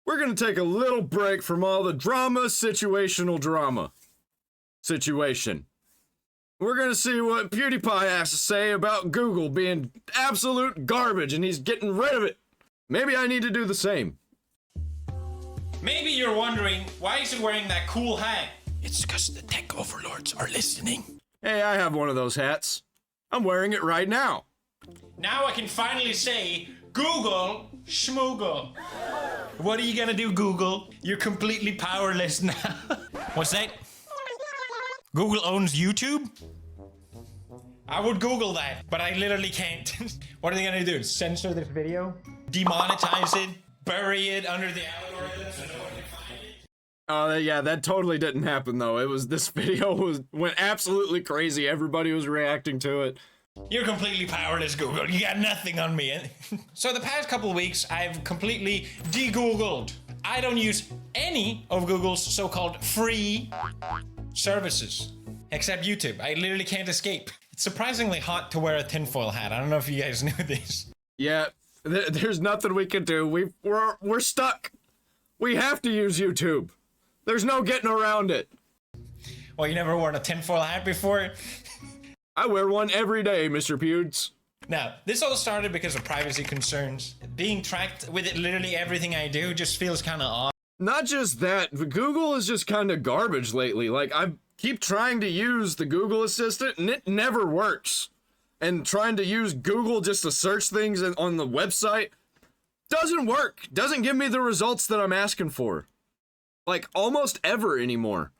we're gonna take a little break from all the situational drama. We're gonna see what PewDiePie has to say about Google being absolute garbage and he's getting rid of it. Maybe I need to do the same. Maybe you're wondering, why is he wearing that cool hat? It's because the tech overlords are listening. Hey, I have one of those hats. I'm wearing it right now. Now I can finally say, Google schmoogle. What are you gonna do, Google? You're completely powerless now. What's that? Google owns YouTube? I would Google that, but I literally can't. What are they gonna do? Censor this video? Demonetize it? Bury it under the algorithm so no one can find it? Oh, yeah, that totally didn't happen though. This video went absolutely crazy. Everybody was reacting to it. You're completely powerless, Google. You got nothing on me. So the past couple of weeks, I've completely de-Googled. I don't use any of Google's so-called free services, except YouTube. I literally can't escape. It's surprisingly hot to wear a tinfoil hat. I don't know if you guys knew this. Yeah, there's nothing we can do. We're stuck. We have to use YouTube. There's no getting around it. Well, you never worn a tinfoil hat before? I wear one every day, Mr. Pewds. Now, this all started because of privacy concerns. Being tracked with it, literally everything I do just feels kind of odd. Not just that, but Google is just kind of garbage lately. Like, I keep trying to use the Google Assistant, and it never works. And trying to use Google just to search things on the website doesn't work. Doesn't give me the results that I'm asking for. Like, almost ever anymore.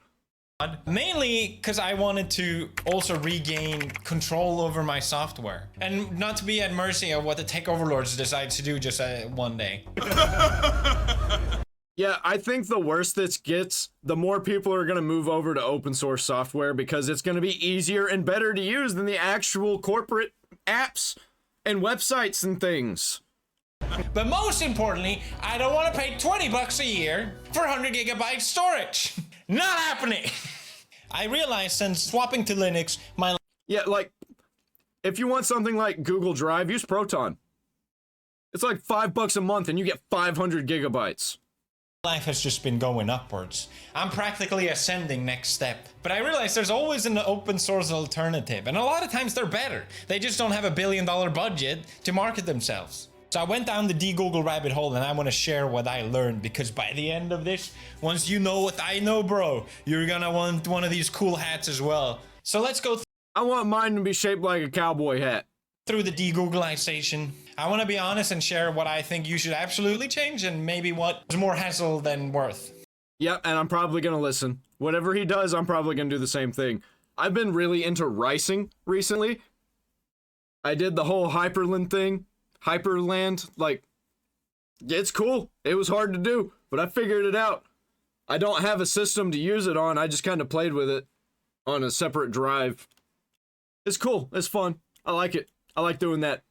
Mainly because I wanted to also regain control over my software and not to be at mercy of what the tech overlords decide to do just one day. Yeah, I think the worse this gets, the more people are going to move over to open source software because it's going to be easier and better to use than the actual corporate apps and websites and things. But most importantly, I don't want to pay 20 bucks a year for 100 gigabyte storage. Not happening. I realized since swapping to Linux, Yeah, like, if you want something like Google Drive, use Proton. It's like $5 a month and you get 500 gigabytes. life has just been going upwards. I'm practically ascending next step. But I realize there's always an open source alternative, and a lot of times they're better. They just don't have a $1 billion budget to market themselves. So I went down the de-Google rabbit hole, and I want to share what I learned, because by the end of this, once you know what I know, bro, you're gonna want one of these cool hats as well. So let's go I want mine to be shaped like a cowboy hat. through the de-Googleization. I want to be honest and share what I think you should absolutely change, and maybe what's more hassle than worth. Yep, and I'm probably gonna listen. Whatever he does, I'm probably gonna do the same thing. I've been really into ricing recently. I did the whole Hyperland thing. Hyperland, like, it's cool. It was hard to do, but I figured it out. I don't have a system to use it on. I just kind of played with it on a separate drive. It's cool. It's fun. I like it. I like doing that.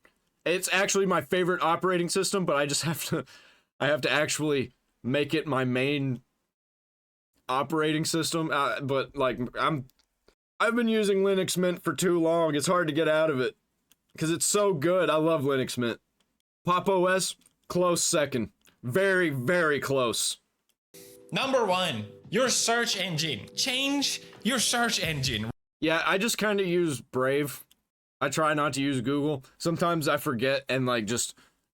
It's actually my favorite operating system, but I just have to actually make it my main operating system. But like, I've been using Linux Mint for too long. It's hard to get out of it because it's so good. I love Linux Mint. Pop OS, close second. Very, very close. Number 1, your search engine. Change your search engine. Yeah, I just kind of use Brave. I try not to use Google. Sometimes I forget and like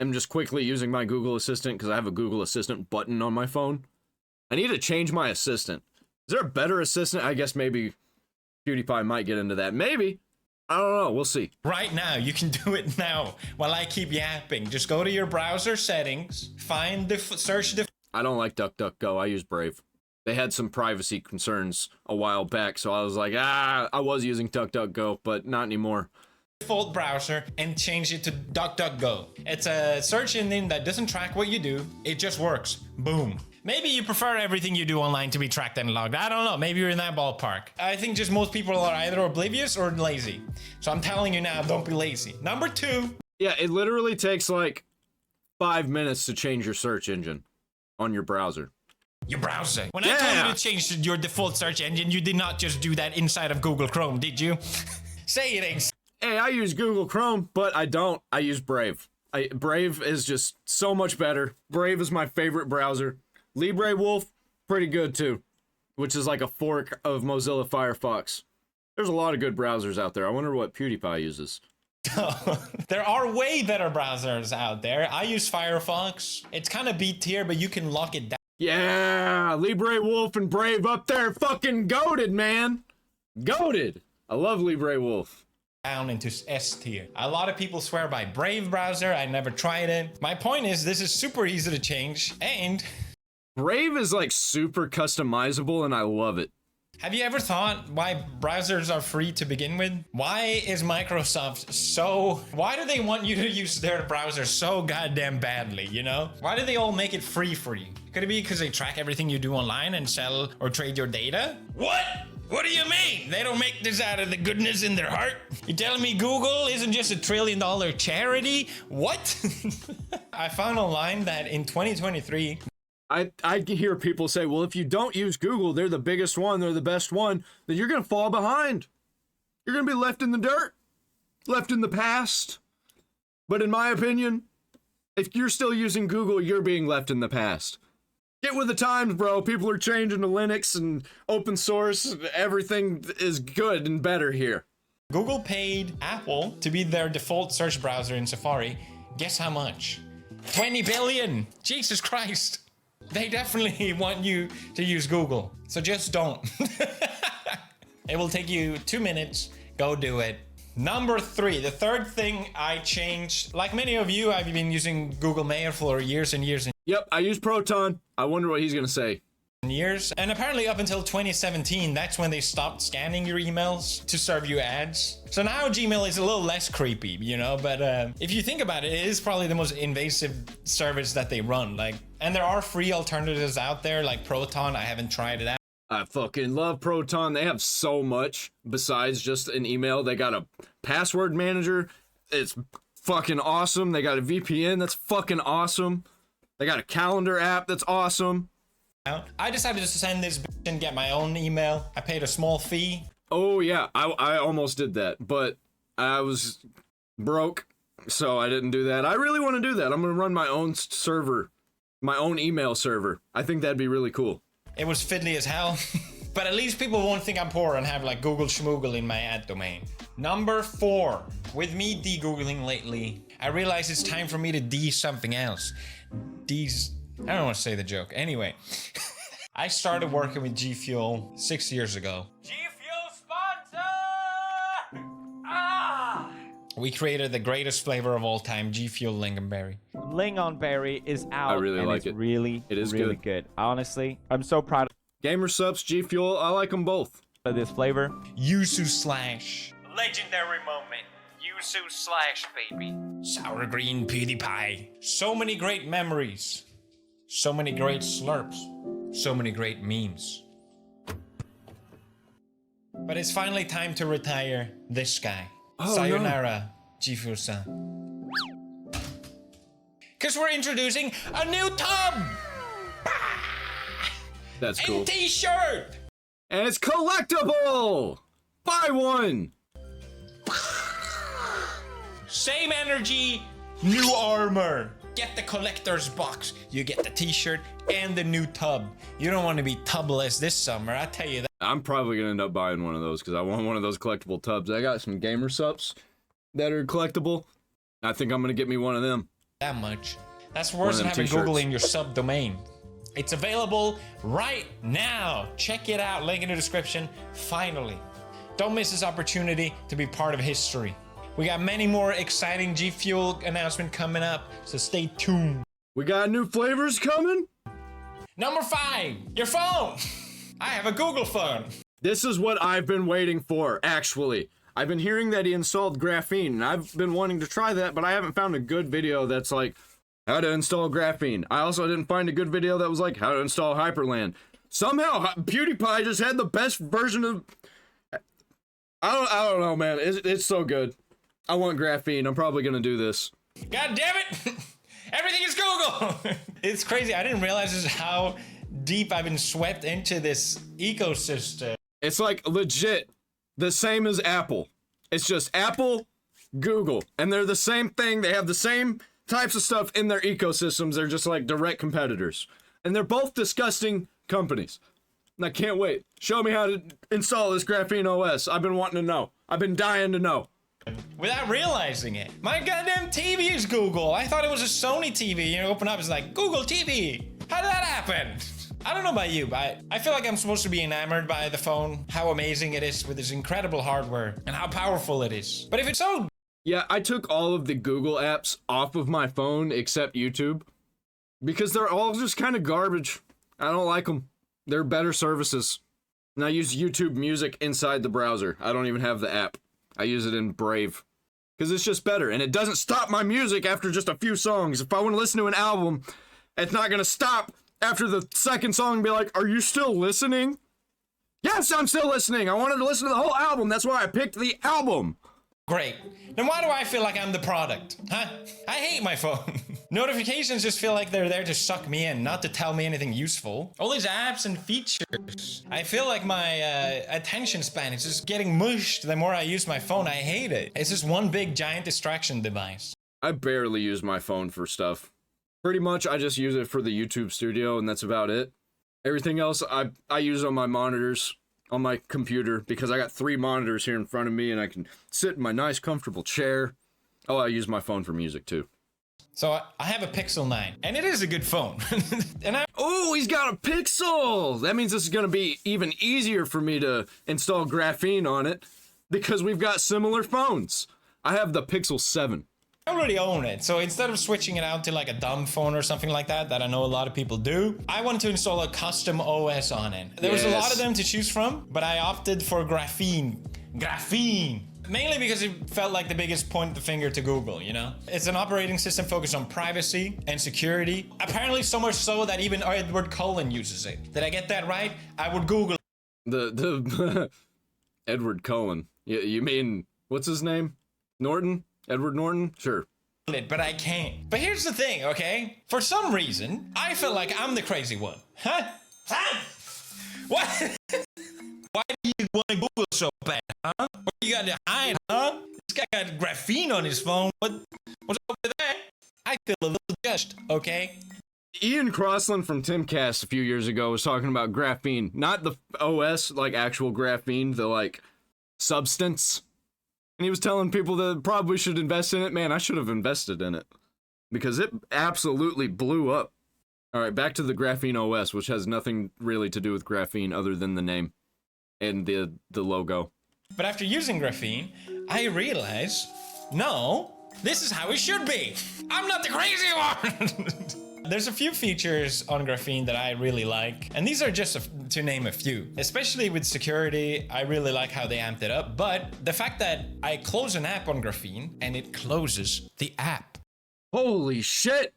I'm just quickly using my Google Assistant because I have a Google Assistant button on my phone. I need to change my assistant. Is there a better assistant? I guess maybe PewDiePie might get into that. Maybe. I don't know. We'll see. Right now, you can do it now while I keep yapping. Just go to your browser settings, find the search. I don't like DuckDuckGo. I use Brave. They had some privacy concerns a while back, so I was like, I was using DuckDuckGo, but not anymore. Default browser and change it to DuckDuckGo. It's a search engine that doesn't track what you do. It just works. Boom. Maybe you prefer everything you do online to be tracked and logged. I don't know. Maybe you're in that ballpark. I think just most people are either oblivious or lazy. So I'm telling you now, don't be lazy. Number 2. Yeah, it literally takes like 5 minutes to change your search engine on your browser. Your browser. When I told you to change your default search engine, you did not just do that inside of Google Chrome, did you? Say it ain't. Hey, I use Google Chrome, but I don't. I use Brave. Brave is just so much better. Brave is my favorite browser. Libre Wolf, pretty good too, which is like a fork of Mozilla Firefox. There's a lot of good browsers out there. I wonder what PewDiePie uses. There are way better browsers out there. I use Firefox. It's kind of B tier, but you can lock it down. Yeah, Libre Wolf and Brave up there, fucking goated, man. Goated. I love Libre Wolf. Down into S tier. A lot of people swear by Brave browser. I never tried it. My point is, this is super easy to change, and Brave is like super customizable, and I love it. have you ever thought why browsers are free to begin with? Why is Microsoft so... Why do they want you to use their browser so goddamn badly, you know? Why do they all make it free for you? Could it be because they track everything you do online and sell or trade your data? What? What do you mean? They don't make this out of the goodness in their heart? You telling me Google isn't just a $1 trillion charity? What? I found online that in 2023... I hear people say, well, if you don't use Google, they're the biggest one, they're the best one, then you're going to fall behind. You're going to be left in the dirt, left in the past. But in my opinion, if you're still using Google, you're being left in the past. Get with the times, bro. People are changing to Linux and open source. Everything is good and better here. Google paid Apple to be their default search browser in Safari. Guess how much? 20 billion. Jesus Christ. They definitely want you to use Google. So just don't. It will take you 2 minutes. Go do it. Number 3, the third thing I changed. Like many of you, I've been using Google Mail for years and years and Yep, I use Proton. I wonder what he's going to say. years. And apparently up until 2017, that's when they stopped scanning your emails to serve you ads. So now Gmail is a little less creepy, you know, but if you think about it, it is probably the most invasive service that they run. Like, and there are free alternatives out there like Proton. I haven't tried it out. I fucking love Proton. They have so much besides just an email. They got a password manager. It's fucking awesome. They got a VPN that's fucking awesome. They got a calendar app that's awesome. I decided to send this bitch and get my own email. I paid a small fee. Oh yeah, I almost did that, but I was broke, so I didn't do that. I really want to do that. I'm gonna run my own server, my own email server. I think that'd be really cool. It was fiddly as hell, but at least people won't think I'm poor and have like Google Schmoogle in my ad domain. Number 4, with me de-Googling lately, I realize it's time for me to de something else. I don't want to say the joke. Anyway, I started working with G Fuel 6 years ago. G Fuel sponsor! Ah! We created the greatest flavor of all time, G Fuel Lingonberry. Lingonberry is out. I really and like it's it. Really, It is really good. Honestly, I'm so proud Gamer Subs, G Fuel, I like them both. of this flavor. Yuzu Slash. Legendary moment. Yuzu Slash, baby. Sour green PewDiePie. So many great memories. So many great slurps. So many great memes. But it's finally time to retire this guy. Oh, Sayonara, Jifu-san. Because we're introducing a new tub! That's cool. And t-shirt! And it's collectible! Buy one! Same energy, new armor. Get the collector's box. You get the t-shirt and the new tub. You don't want to be tubless this summer, I tell you that. I'm probably gonna end up buying one of those because I want one of those collectible tubs. I got some Gamer Subs that are collectible. I think I'm gonna get me one of them. That much. That's worse than them having t-shirts. Google in your subdomain. It's available right now. Check it out, link in the description. Finally. Don't miss this opportunity to be part of history. We got many more exciting G Fuel announcements coming up, so stay tuned. We got new flavors coming? Number 5, your phone. I have a Google phone. This is what I've been waiting for, actually. I've been hearing that he installed Graphene, and I've been wanting to try that, but I haven't found a good video that's like, how to install Graphene. I also didn't find a good video that was like, how to install Hyperland. Somehow, PewDiePie just had the best version of... I don't know, man. It's so good. I want Graphene. I'm probably gonna do this. God damn it! Everything is Google! It's crazy. I didn't realize just how deep I've been swept into this ecosystem. It's like legit the same as Apple. It's just Apple, Google, and they're the same thing. They have the same types of stuff in their ecosystems. They're just like direct competitors. And they're both disgusting companies. And I can't wait. Show me how to install this GrapheneOS. I've been wanting to know. I've been dying to know. Without realizing it. My goddamn TV is Google. I thought it was a Sony TV. You know, open up, it's like, Google TV. How did that happen? I don't know about you, but I feel like I'm supposed to be enamored by the phone, how amazing it is with its incredible hardware, and how powerful it is. But if it's so... Yeah, I took all of the Google apps off of my phone except YouTube. Because they're all just kind of garbage. I don't like them. They're better services. And I use YouTube Music inside the browser. I don't even have the app. I use it in Brave. Because it's just better. And it doesn't stop my music after just a few songs. If I want to listen to an album, it's not going to stop after the second song and be like, are you still listening? Yes, I'm still listening. I wanted to listen to the whole album. That's why I picked the album. Great. Then why do I feel like I'm the product? Huh? I hate my phone. Notifications just feel like they're there to suck me in, not to tell me anything useful. All these apps and features. I feel like my attention span is just getting mushed the more I use my phone. I hate it. It's just one big giant distraction device. I barely use my phone for stuff. Pretty much I just use it for the YouTube studio and that's about it. Everything else I use on my monitors. On my computer, because I got 3 monitors here in front of me and I can sit in my nice comfortable chair. Oh, I use my phone for music too. So I have a Pixel 9 and it is a good phone. Oh, he's got a Pixel! That means this is gonna be even easier for me to install Graphene on it because we've got similar phones. I have the Pixel 7. I already own it, so instead of switching it out to like a dumb phone or something like that I know a lot of people do, I wanted to install a custom OS on it. There was a lot of them to choose from, but I opted for Graphene. Mainly because it felt like the biggest point of the finger to Google, you know? It's an operating system focused on privacy and security. Apparently so much so that even Edward Cullen uses it. Did I get that right? I would Google The Edward Cullen. You mean, what's his name? Norton? Edward Norton? Sure. it, but I can't. But here's the thing, okay? For some reason, I feel like I'm the crazy one. Huh? What? Why do you want to Google so bad, huh? What you got to hide, huh? This guy got graphene on his phone. What's up with that? I feel a little judged, okay? Ian Crossland from Timcast a few years ago was talking about graphene. Not the OS, like actual graphene, the like substance. And he was telling people that probably should invest in it. Man, I should have invested in it. Because it absolutely blew up. Alright, back to the GrapheneOS, which has nothing really to do with graphene other than the name. And the logo. But after using graphene, I realized, no, this is how it should be. I'm not the crazy one. There's a few features on graphene that I really like, and these are just to name a few. Especially with security, I really like how they amped it up, but the fact that I close an app on graphene and it closes the app. Holy shit!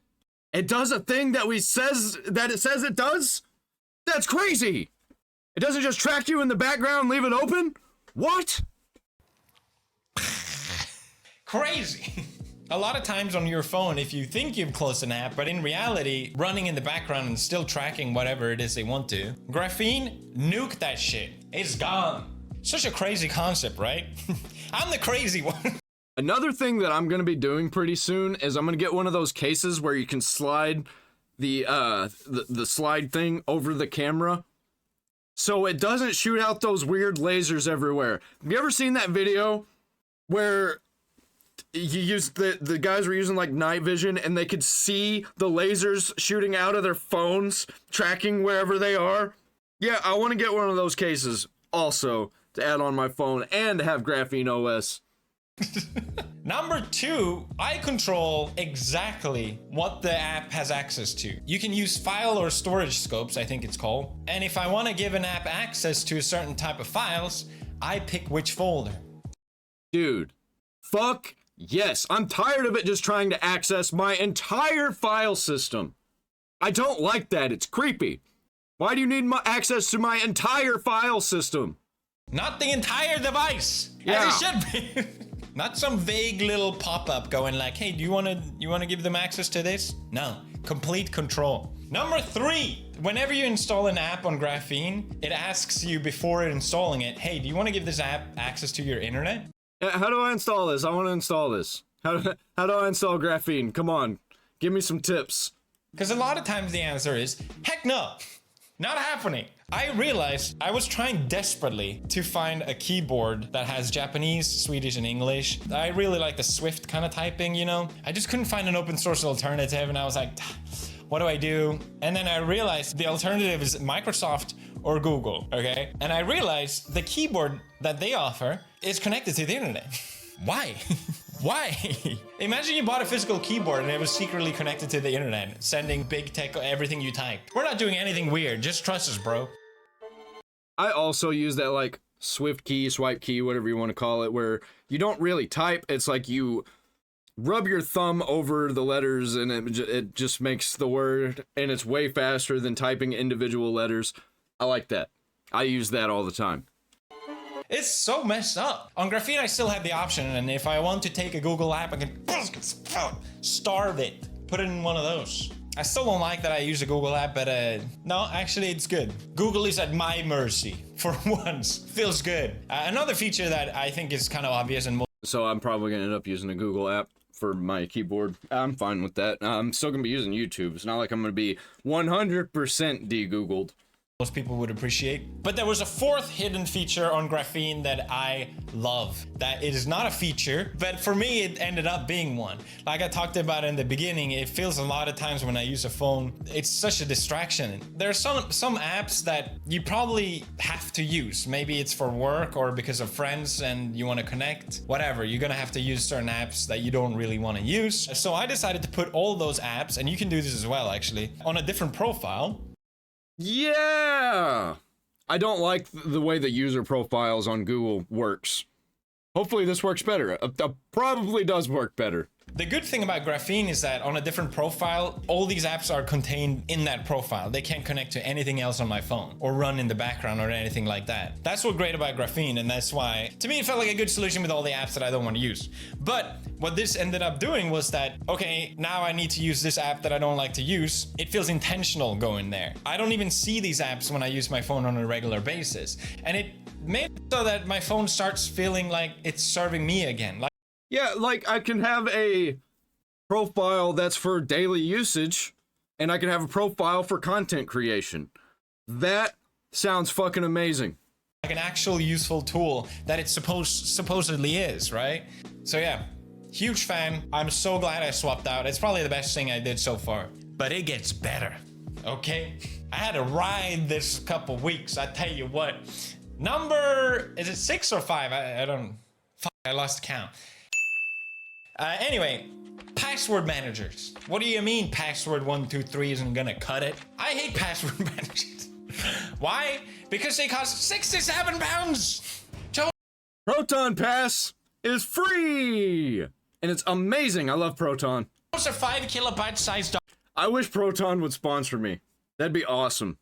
It does a thing that it says it does? That's crazy! It doesn't just track you in the background and leave it open? What? Crazy. A lot of times on your phone, if you think you've closed an app, but in reality, running in the background and still tracking whatever it is they want to, graphene, nuke that shit. It's gone. Such a crazy concept, right? I'm the crazy one. Another thing that I'm gonna be doing pretty soon is I'm gonna get one of those cases where you can slide the slide thing over the camera so it doesn't shoot out those weird lasers everywhere. Have you ever seen that video where you use the guys were using like night vision and they could see the lasers shooting out of their phones, tracking wherever they are? Yeah, I want to get one of those cases also to add on my phone and have GrapheneOS. Number 2, I control exactly what the app has access to. You can use file or storage scopes, I think it's called. And if I want to give an app access to a certain type of files, I pick which folder. Dude, fuck yes. I'm tired of it just trying to access my entire file system. I don't like that. It's creepy. Why do you need access to my entire file system? Not the entire device, yeah. As it should be. Not some vague little pop-up going like, hey, do you want to give them access to this? No, complete control. Number 3, whenever you install an app on Graphene, it asks you before installing it, hey, do you want to give this app access to your internet? How do I install this? I want to install this. How do I install Graphene? Come on, give me some tips. Because a lot of times the answer is, heck no, not happening. I realized I was trying desperately to find a keyboard that has Japanese, Swedish, and English. I really like the Swift kind of typing, you know? I just couldn't find an open source alternative, and I was like, what do I do? And then I realized the alternative is Microsoft or Google, okay? And I realized the keyboard that they offer is connected to the internet. Why? Why? Imagine you bought a physical keyboard and it was secretly connected to the internet, sending big tech everything you typed. We're not doing anything weird, just trust us, bro. I also use that like Swift key, swipe key, whatever you want to call it, where you don't really type. It's like you rub your thumb over the letters and it just makes the word, and it's way faster than typing individual letters. I like that. I use that all the time. It's so messed up. On Graphene, I still have the option, and if I want to take a Google app, I can starve it, put it in one of those. I still don't like that I use a Google app, but no, actually it's good. Google is at my mercy for once. Feels good. Another feature that I think is kind of obvious and so I'm probably gonna end up using a Google app for my keyboard. I'm fine with that. I'm still gonna be using YouTube. It's not like I'm gonna be 100% de-Googled. most people would appreciate. But there was a fourth hidden feature on Graphene that I love. That it is not a feature, but for me it ended up being one. Like I talked about in the beginning, it feels a lot of times when I use a phone, it's such a distraction. There are some apps that you probably have to use. Maybe it's for work or because of friends and you want to connect, whatever. You're gonna have to use certain apps that you don't really want to use. So I decided to put all those apps, and you can do this as well actually, on a different profile. Yeah! I don't like the way the user profiles on Google works. Hopefully this works better. It probably does work better. The good thing about Graphene is that on a different profile, all these apps are contained in that profile. They can't connect to anything else on my phone or run in the background or anything like that. That's what's great about Graphene, and that's why, to me, it felt like a good solution with all the apps that I don't want to use. But what this ended up doing was that, okay, now I need to use this app that I don't like to use. It feels intentional going there. I don't even see these apps when I use my phone on a regular basis. And it made it so that my phone starts feeling like it's serving me again. Yeah, like I can have a profile that's for daily usage, and I can have a profile for content creation. That sounds fucking amazing. Like an actual useful tool that it supposedly is, right? So yeah, huge fan. I'm so glad I swapped out. It's probably the best thing I did so far. But it gets better, okay? I had a ride this couple weeks, I tell you what. Number, is it 6 or 5? I lost count. Anyway, password managers. What do you mean password 123 isn't gonna cut it? I hate password managers. Why? Because they cost 67 pounds. Proton Pass is free! And it's amazing. I love Proton. It's a 5 kilobyte size I wish Proton would sponsor me. That'd be awesome.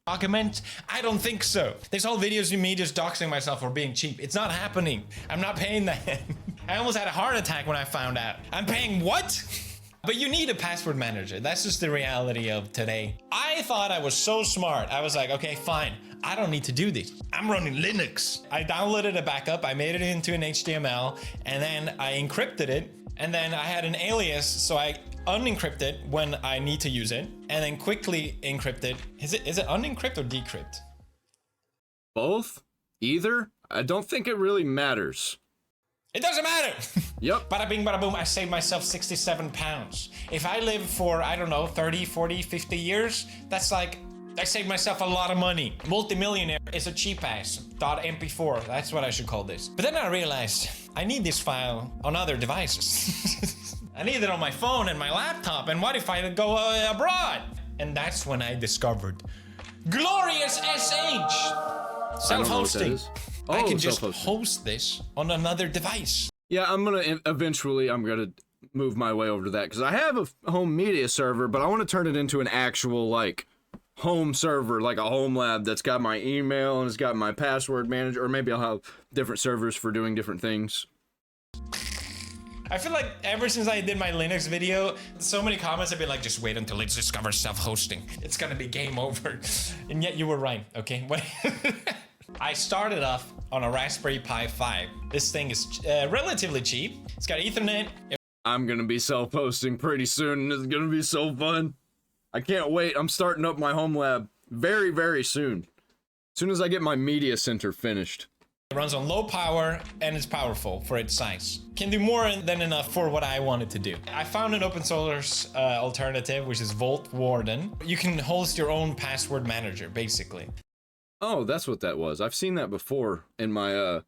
document? I don't think so. There's whole videos of me just doxing myself for being cheap. It's not happening. I'm not paying that. I almost had a heart attack when I found out. I'm paying what? But you need a password manager. That's just the reality of today. I thought I was so smart. I was like, okay, fine. I don't need to do this. I'm running Linux. I downloaded a backup. I made it into an HTML, and then I encrypted it. And then I had an alias, so I unencrypt it when I need to use it, and then quickly encrypt it. Is it unencrypt or decrypt? Both? Either? I don't think it really matters. It doesn't matter. Yep. Bada bing, bada boom, I saved myself 67 pounds. If I live for, I don't know, 30, 40, 50 years, that's like, I saved myself a lot of money. Multimillionaire is a cheap ass. .mp4, that's what I should call this. But then I realized I need this file on other devices. I need it on my phone and my laptop, and what if I go abroad? And that's when I discovered Glorious SH! Self-hosting. I can just host this on another device. Yeah, I'm gonna move my way over to that, because I have a home media server, but I want to turn it into an actual, like, home server, like a home lab that's got my email and it's got my password manager, or maybe I'll have different servers for doing different things. I feel like ever since I did my Linux video, so many comments have been like, just wait until it discovers self-hosting. It's gonna be game over. And yet you were right, okay? I started off on a Raspberry Pi 5. This thing is relatively cheap. It's got Ethernet. I'm gonna be self-hosting pretty soon, and it's gonna be so fun. I can't wait. I'm starting up my home lab very, very soon. As soon as I get my media center finished. It runs on low power and it's powerful for its size. Can do more than enough for what I wanted to do. I found an open source alternative, which is Vault Warden. You can host your own password manager, basically. Oh, that's what that was. I've seen that before in my,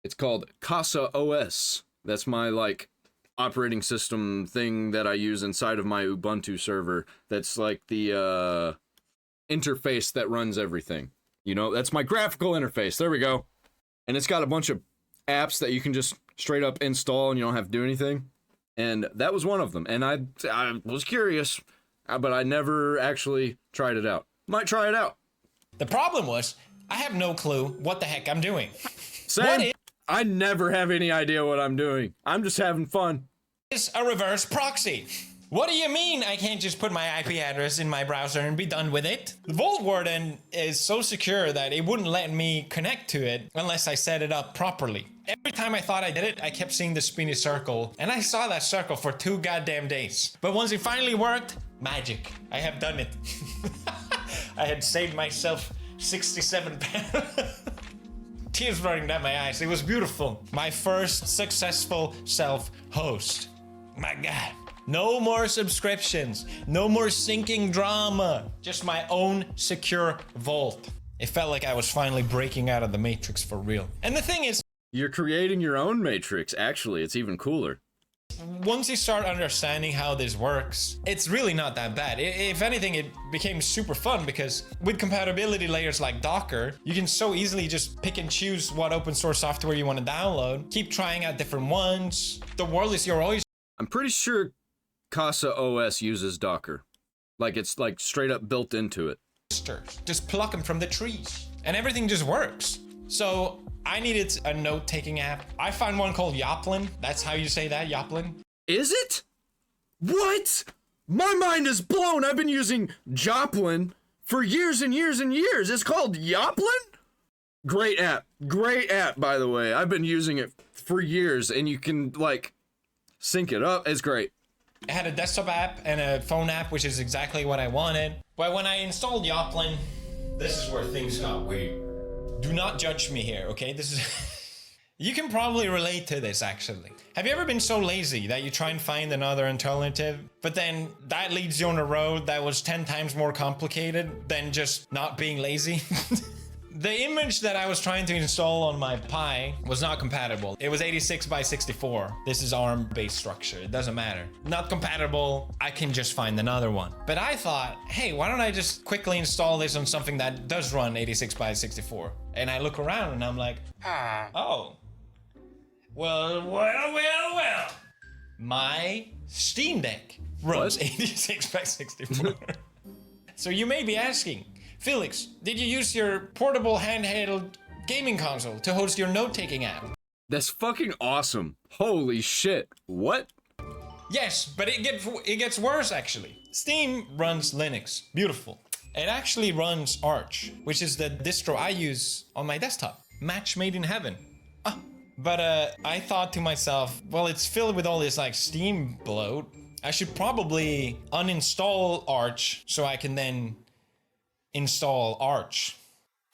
it's called CasaOS. That's my, like, operating system thing that I use inside of my Ubuntu server. That's like the, interface that runs everything. You know, that's my graphical interface. There we go. And it's got a bunch of apps that you can just straight up install and you don't have to do anything. And that was one of them. And I was curious, but I never actually tried it out. Might try it out. The problem was, I have no clue what the heck I'm doing. Same. I never have any idea what I'm doing. I'm just having fun. It's a reverse proxy. What do you mean I can't just put my IP address in my browser and be done with it? The Vault Warden is so secure that it wouldn't let me connect to it unless I set it up properly. Every time I thought I did it, I kept seeing the spinny circle, and I saw that circle for 2 goddamn days. But once it finally worked, magic. I have done it. I had saved myself 67 pounds. Tears running down my eyes. It was beautiful. My first successful self-host. My God. No more subscriptions. No more syncing drama. Just my own secure vault. It felt like I was finally breaking out of the Matrix for real. And the thing is, you're creating your own Matrix, actually. It's even cooler. Once you start understanding how this works, it's really not that bad. If anything, it became super fun because with compatibility layers like Docker, you can so easily just pick and choose what open source software you want to download, keep trying out different ones. The world is your oyster. I'm pretty sure CasaOS uses Docker. Like it's like straight up built into it. Just pluck them from the trees and everything just works. So I needed a note-taking app. I found one called Yoplin. That's how you say that, Yoplin? Is it? What? My mind is blown. I've been using Joplin for years and years and years. It's called Yoplin? Great app. Great app, by the way. I've been using it for years, and you can, like, sync it up. It's great. It had a desktop app and a phone app, which is exactly what I wanted. But when I installed Yoplin, this is where things got weird. Do not judge me here, okay? This is... You can probably relate to this, actually. Have you ever been so lazy that you try and find another alternative, but then that leads you on a road that was 10 times more complicated than just not being lazy? The image that I was trying to install on my Pi was not compatible. It was 86 by 64. This is ARM-based structure. It doesn't matter. Not compatible. I can just find another one. But I thought, hey, why don't I just quickly install this on something that does run 86 by 64? And I look around and I'm like, oh. Well. My Steam Deck runs 86 by 64. So you may be asking, Felix, did you use your portable handheld gaming console to host your note-taking app? That's fucking awesome. Holy shit. What? Yes, but it gets worse, actually. Steam runs Linux. Beautiful. It actually runs Arch, which is the distro I use on my desktop. Match made in heaven. But I thought to myself, well, it's filled with all this like Steam bloat. I should probably uninstall Arch so I can then install Arch.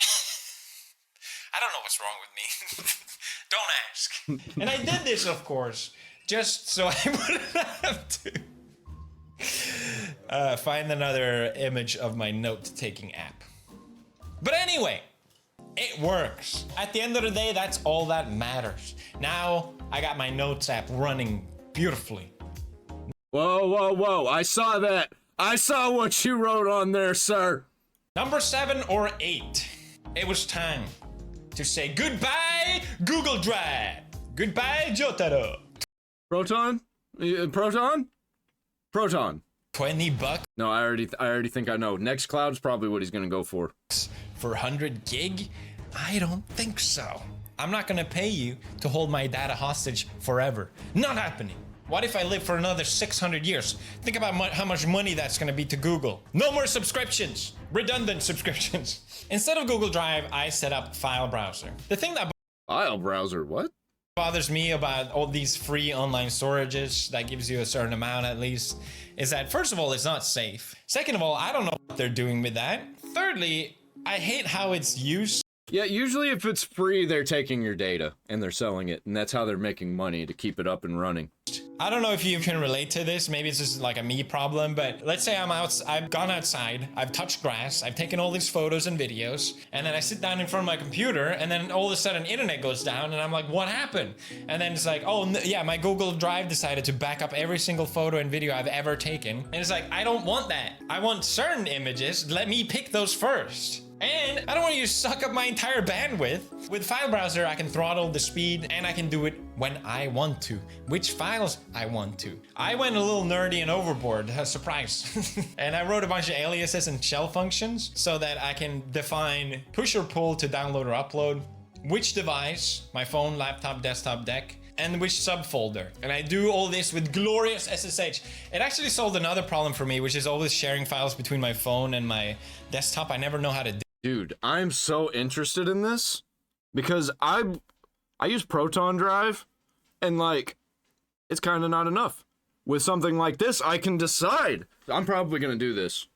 I don't know what's wrong with me. Don't ask. And I did this, of course, just so I wouldn't have to find another image of my note-taking app. But anyway, it works. At the end of the day, that's all that matters. Now, I got my notes app running beautifully. Whoa. I saw that. I saw what you wrote on there, sir. Number 7 or 8. It was time to say goodbye, Google Drive. Goodbye, Jotaro. Proton? Proton? 20 bucks No, I already think I know. NextCloud's probably what he's gonna go for. for 100 gig? I don't think so. I'm not gonna pay you to hold my data hostage forever. Not happening. What if I live for another 600 years? Think about how much money that's gonna be to Google. No more subscriptions. Redundant subscriptions. Instead of Google Drive, I set up File Browser. The thing that File browser, what? bothers me about all these free online storages that gives you a certain amount at least is that, first of all, it's not safe. Second of all, I don't know what they're doing with that. Thirdly, I hate how it's used. Yeah, usually if it's free, they're taking your data and they're selling it, and that's how they're making money to keep it up and running. I don't know if you can relate to this. Maybe it's just like a me problem, but let's say I've gone outside, I've touched grass, I've taken all these photos and videos, and then I sit down in front of my computer, and then all of a sudden internet goes down, and I'm like, what happened? And then it's like, oh yeah, my Google Drive decided to back up every single photo and video I've ever taken. And it's like, I don't want that. I want certain images. Let me pick those first. And I don't want you to suck up my entire bandwidth. With File Browser, I can throttle the speed and I can do it when I want to, which files I want to. I went a little nerdy and overboard, a surprise. And I wrote a bunch of aliases and shell functions so that I can define push or pull to download or upload, which device, my phone, laptop, desktop, deck, and which subfolder. And I do all this with glorious SSH. It actually solved another problem for me, which is always sharing files between my phone and my desktop. I never know how to do. Dude, I'm so interested in this because I use Proton Drive and like it's kind of not enough. With something like this, I can decide. I'm probably going to do this.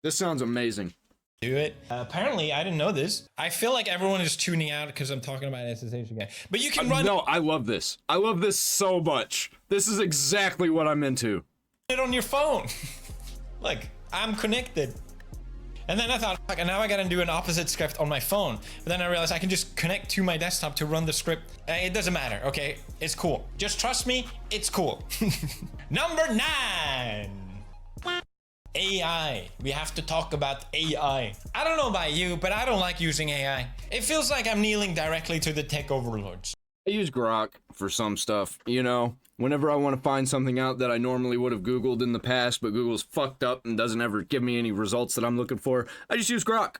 This sounds amazing. Do it. Apparently, I didn't know this. I feel like everyone is tuning out because I'm talking about SSH again. But you can run No, I love this. I love this so much. This is exactly what I'm into. it on your phone. Like, I'm connected. And then I thought, fuck, and now I gotta do an opposite script on my phone. But then I realized I can just connect to my desktop to run the script. It doesn't matter, okay? It's cool. Just trust me, it's cool. Number 9. AI. We have to talk about AI. I don't know about you, but I don't like using AI. It feels like I'm kneeling directly to the tech overlords. I use Grok for some stuff, you know? Whenever I want to find something out that I normally would have Googled in the past, but Google's fucked up and doesn't ever give me any results that I'm looking for, I just use Grok.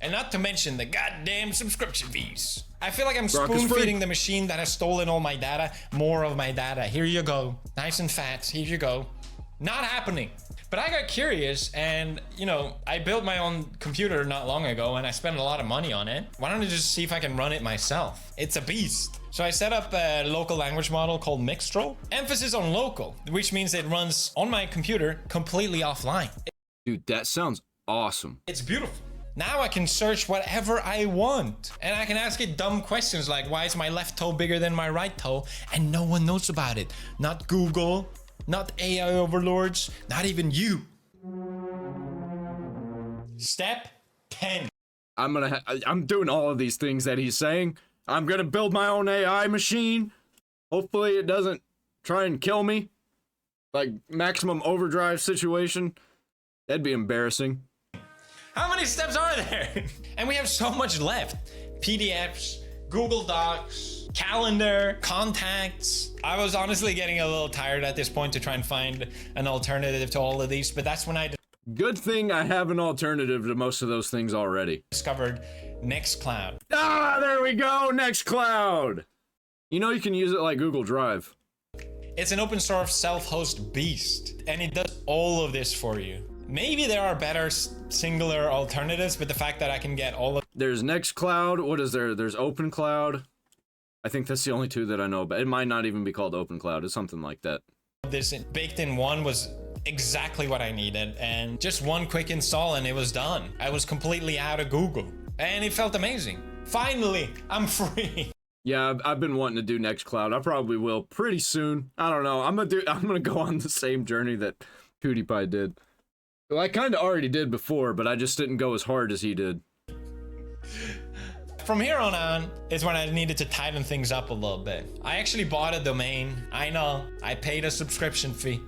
And not to mention the goddamn subscription fees. I feel like I'm Grok is free. spoon-feeding the machine that has stolen all my data, more of my data. Here you go. Nice and fat. Here you go. Not happening. But I got curious and, you know, I built my own computer not long ago and I spent a lot of money on it. Why don't I just see if I can run it myself? It's a beast. So I set up a local language model called Mixtro. Emphasis on local, which means it runs on my computer completely offline. Dude, that sounds awesome. It's beautiful. Now I can search whatever I want. And I can ask it dumb questions like, why is my left toe bigger than my right toe? And no one knows about it. Not Google, not AI overlords, not even you. Step 10. I'm doing all of these things that he's saying. I'm gonna build my own AI machine. Hopefully it doesn't try and kill me. Like maximum overdrive situation. That'd be embarrassing. How many steps are there? And we have so much left. PDFs, Google Docs, calendar, contacts. I was honestly getting a little tired at this point to try and find an alternative to all of these, but that's when I Good thing I have an alternative to most of those things already. discovered NextCloud. Ah, there we go, NextCloud! You know you can use it like Google Drive. It's an open source self-host beast, and it does all of this for you. Maybe there are better singular alternatives, but the fact that I can get all of There's NextCloud, what is there? There's OpenCloud. I think that's the only two that I know about. It might not even be called OpenCloud, it's something like that. this baked in one was exactly what I needed, and just one quick install and it was done. I was completely out of Google, and it felt amazing. Finally, I'm free. Yeah, I've been wanting to do NextCloud. I probably will pretty soon. I don't know. I'm gonna go on the same journey that PewDiePie did. Well, I kind of already did before, but I just didn't go as hard as he did. From here on is when I needed to tighten things up a little bit. I actually bought a domain. I know, I paid a subscription fee.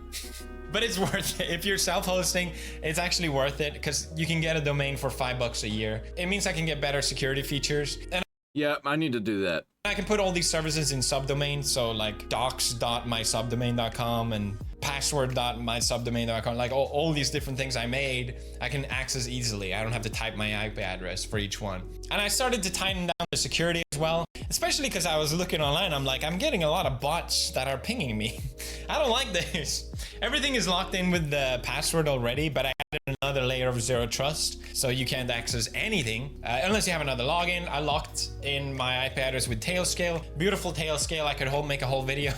But it's worth it. If you're self-hosting, it's actually worth it because you can get a domain for $5 a year. It means I can get better security features. And Yeah, I need to do that. I can put all these services in subdomains, so like docs.mysubdomain.com and password.mysubdomain.com, like all these different things I made, I can access easily. I don't have to type my IP address for each one. And I started to tighten down the security as well, especially because I was looking online. I'm like, I'm getting a lot of bots that are pinging me. I don't like this. Everything is locked in with the password already, but I added another layer of zero trust, so you can't access anything unless you have another login. I locked in my IP address with Tailscale. Beautiful Tailscale. I could make a whole video.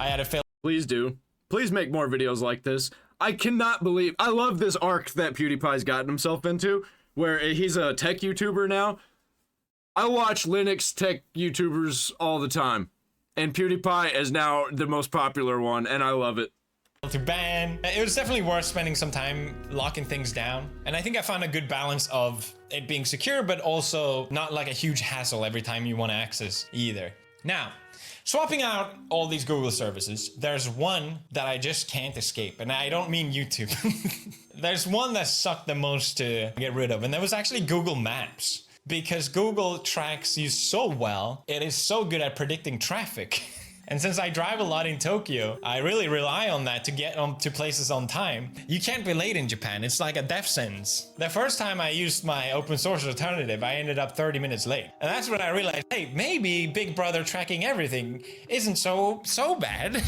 I had a fail. Please do. Please make more videos like this. I cannot believe, I love this arc that PewDiePie's gotten himself into, where he's a tech YouTuber now. I watch Linux tech YouTubers all the time, and PewDiePie is now the most popular one, and I love it. To ban. It was definitely worth spending some time locking things down. And I think I found a good balance of it being secure, but also not like a huge hassle every time you want to access either. Now, swapping out all these Google services, there's one that I just can't escape, and I don't mean YouTube. There's one that sucked the most to get rid of, and that was actually Google Maps. Because Google tracks you so well, it is so good at predicting traffic. And since I drive a lot in Tokyo, I really rely on that to get to places on time. You can't be late in Japan. It's like a death sentence. The first time I used my open source alternative, I ended up 30 minutes late. And that's when I realized, hey, maybe Big Brother tracking everything isn't so bad.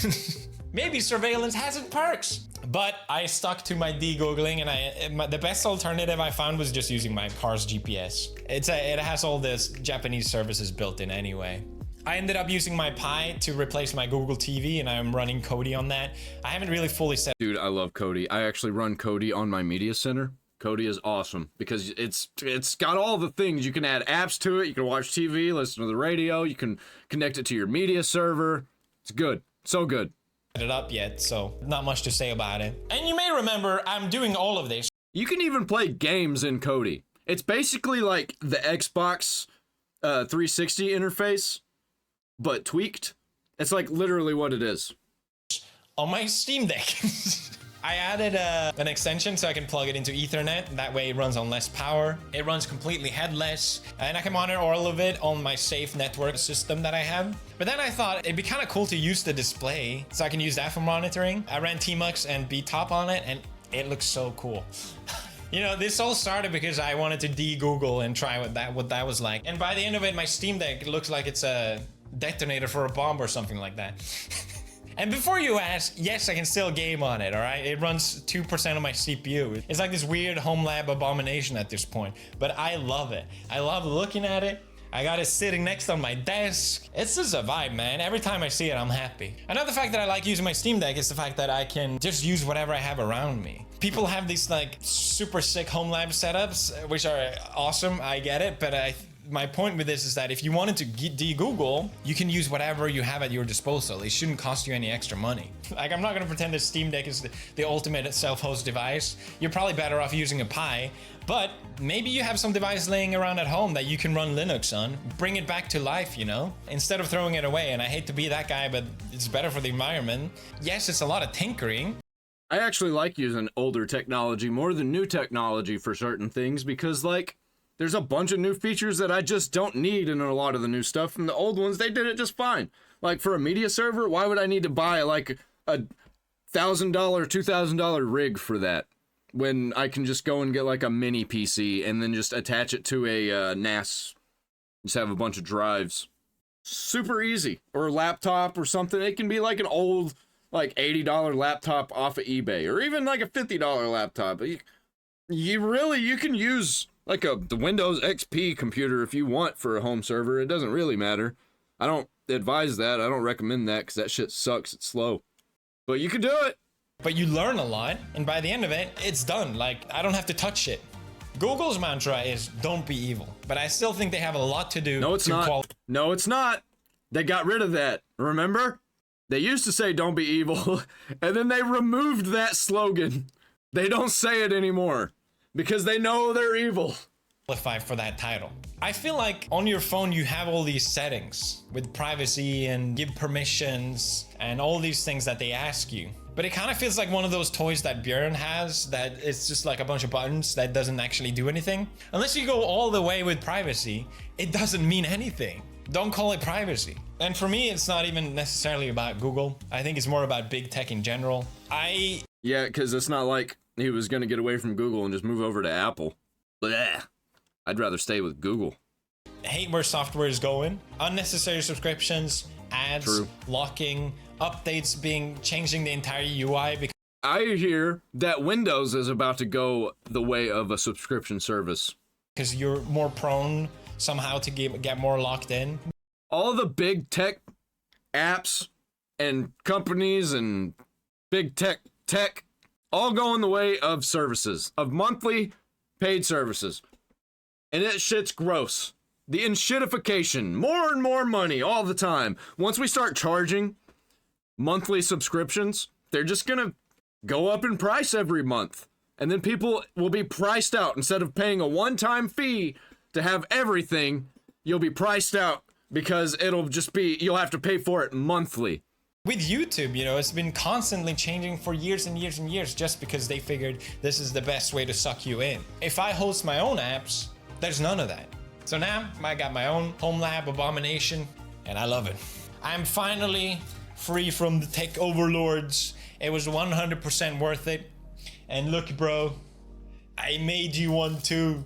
Maybe surveillance has its perks. But I stuck to my de-googling, and the best alternative I found was just using my car's GPS. It has all this Japanese services built in anyway. I ended up using my Pi to replace my Google TV, and I'm running Kodi on that. I haven't really fully set. Dude, I love Kodi. I actually run Kodi on my media center. Kodi is awesome because it's got all the things. You can add apps to it. You can watch TV, listen to the radio. You can connect it to your media server. It's good. So good. It up yet, so not much to say about it. And you may remember I'm doing all of this. You can even play games in Kodi. It's basically like the Xbox 360 interface, but tweaked. It's like literally what it is. On my Steam Deck. I added an extension so I can plug it into Ethernet. That way it runs on less power. It runs completely headless, and I can monitor all of it on my safe network system that I have. But then I thought it'd be kind of cool to use the display, so I can use that for monitoring. I ran Tmux and BTOP on it, and it looks so cool. You know, this all started because I wanted to de-Google and try what that was like. And by the end of it, my Steam Deck looks like it's a detonator for a bomb or something like that. And before you ask, yes, I can still game on it, all right? It runs 2% of my CPU. It's like this weird homelab abomination at this point, but I love it. I love looking at it. I got it sitting next on my desk. It's just a vibe, man. Every time I see it, I'm happy. Another fact that I like using my Steam Deck is the fact that I can just use whatever I have around me. People have these like super sick homelab setups, which are awesome. I get it, but my point with this is that if you wanted to de-Google, you can use whatever you have at your disposal. It shouldn't cost you any extra money. Like, I'm not gonna pretend that Steam Deck is the ultimate self-host device. You're probably better off using a Pi, but maybe you have some device laying around at home that you can run Linux on. Bring it back to life, you know? Instead of throwing it away, and I hate to be that guy, but it's better for the environment. Yes, it's a lot of tinkering. I actually like using older technology more than new technology for certain things because, like, there's a bunch of new features that I just don't need in a lot of the new stuff. And the old ones, they did it just fine. Like, for a media server, why would I need to buy, like, a $1,000, $2,000 rig for that? When I can just go and get, like, a mini PC and then just attach it to a NAS. Just have a bunch of drives. Super easy. Or a laptop or something. It can be, like, an old, like, $80 laptop off of eBay. Or even, like, a $50 laptop. You can use like the Windows XP computer if you want for a home server. It doesn't really matter. I don't advise that. I don't recommend that because that shit sucks. It's slow. But you can do it. But you learn a lot, and by the end of it, it's done. Like, I don't have to touch it. Google's mantra is don't be evil. But I still think they have a lot to do. No, it's not. No, it's not. They got rid of that. Remember? They used to say don't be evil, and then they removed that slogan. They don't say it anymore. Because they know they're evil. Qualify for that title. I feel like on your phone you have all these settings with privacy and give permissions and all these things that they ask you. But it kind of feels like one of those toys that Björn has that it's just like a bunch of buttons that doesn't actually do anything. Unless you go all the way with privacy, it doesn't mean anything. Don't call it privacy. And for me, it's not even necessarily about Google. I think it's more about big tech in general. Yeah, because it's not like he was going to get away from Google and just move over to Apple. Blech. I'd rather stay with Google. Hate where software is going. Unnecessary subscriptions, ads, True. locking, updates changing the entire UI. Because I hear that Windows is about to go the way of a subscription service. you're more prone somehow to get more locked in. All the big tech apps and companies and big tech all going the way of services, of monthly paid services. And that shit's gross. The enshittification, more and more money all the time. Once we start charging monthly subscriptions, they're just gonna go up in price every month. And then people will be priced out. Instead of paying a one-time fee to have everything, you'll be priced out because it'll just be, you'll have to pay for it monthly. With YouTube, you know, it's been constantly changing for years and years and years just because they figured this is the best way to suck you in. If I host my own apps, there's none of that. So now I got my own homelab abomination and I love it. I'm finally free from the tech overlords. It was 100% worth it. And look, bro, I made you one too.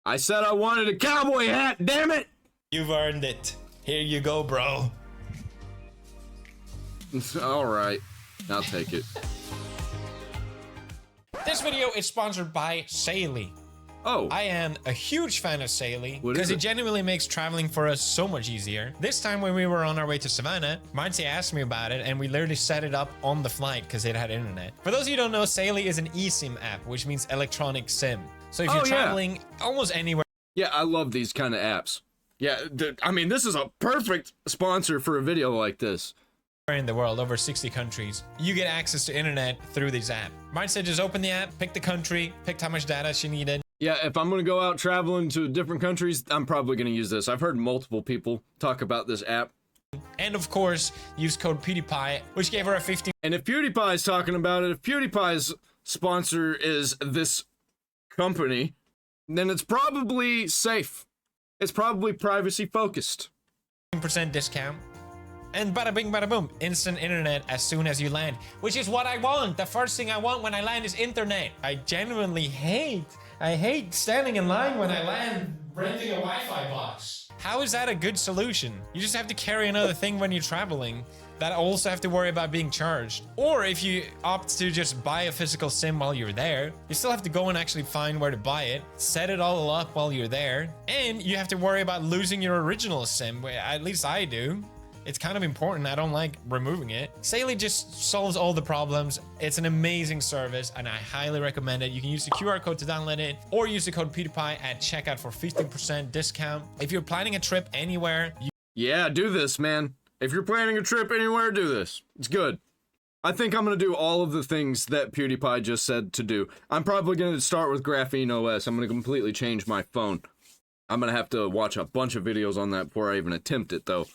I said I wanted a cowboy hat, damn it! You've earned it. Here you go, bro. Alright, I'll take it. This video is sponsored by Saily. Oh, I am a huge fan of Saily What because is it it? genuinely makes traveling for us so much easier. This time when we were on our way to Savannah, Marcy asked me about it and we literally set it up on the flight because it had internet. For those of you who don't know, Saily is an eSIM app, which means electronic SIM. So if you're Oh, yeah. traveling almost anywhere yeah, I love these kind of apps. Yeah, I mean, this is a perfect sponsor for a video like this. in the world, over 60 countries, you get access to internet through this app. Marcy said just open the app, pick the country, picked how much data she needed. Yeah, if I'm gonna go out traveling to different countries, I'm probably gonna use this. I've heard multiple people talk about this app. And of course, use code PewDiePie, which gave her a 15% And if PewDiePie's talking about it, if PewDiePie's sponsor is this company, then it's probably safe. It's probably privacy focused. discount. And bada bing, bada boom, instant internet as soon as you land, which is what I want. The first thing I want when I land is internet. I genuinely hate standing in line when I land renting a Wi-Fi box. How is that a good solution? You just have to carry another thing when you're traveling that also have to worry about being charged. Or if you opt to just buy a physical SIM while you're there, you still have to go and actually find where to buy it, set it all up while you're there, and you have to worry about losing your original SIM. At least I do. It's kind of important. I don't like removing it. Saily just solves all the problems. It's an amazing service and I highly recommend it. You can use the QR code to download it or use the code PewDiePie at checkout for 15% discount. If you're planning a trip anywhere, Yeah, do this, man. If you're planning a trip anywhere, do this. It's good. I think I'm gonna do all of the things that PewDiePie just said to do. I'm probably gonna start with GrapheneOS. I'm gonna completely change my phone. I'm gonna have to watch a bunch of videos on that before I even attempt it, though.